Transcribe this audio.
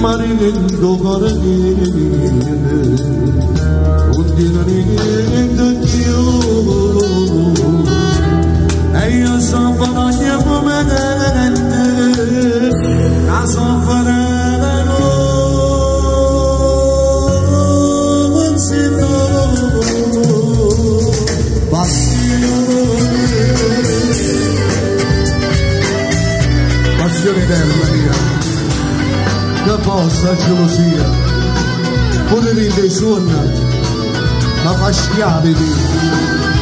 marito corriere un dinarino io e io sono ogni momento la sofferenza non si passione eterna mia che possa gelosia potevi dei suoni ma fa schiavi di